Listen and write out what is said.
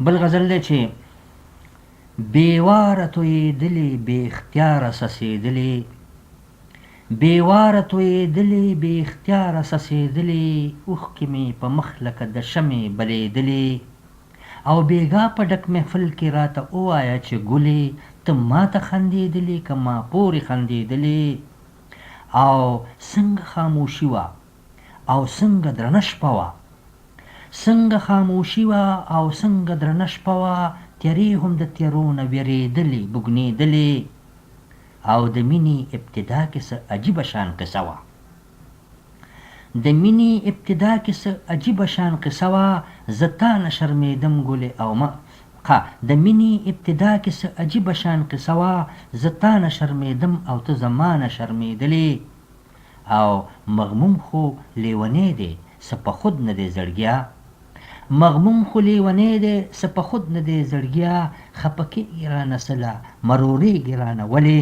بل غزل دی چې بېواره تویېدلې بې اختیاره څڅېدلې بېواره تویېدلې بې اختیاره څڅېدلې اوښکې مې په مخ لکه د شمعې بلېدلې او بېګا په ډک محفل کې راته ووایه چې ګلې ته ماته خندېدلې که ما پورې خندېدلې او څنګه خاموشي وه او څنګه درنه شپه وه څنګه خاموشي وه او څنګه درنه شپه وه تیارې هم د تیارو نه وېرېدلې بوږنېدلې او د مینې ابتدا کې څه عجیبه شان قصه وه د مینې ابتدا کې څه عجیبه شان قصه وه زه تا نه شرمېدم ګلې او ما د مینې ابتدا کې څه عجیبه شان قصه وه زه تا نه شرمېدم او ته زما نه شرمېدلې او مغموم خو لیونی دی څه په خود نه دی زړګیا مغموم خو لیونی دی څه په خود نه دی زړګیا خفه کېږي رانه سله مرورېږي رانه ولې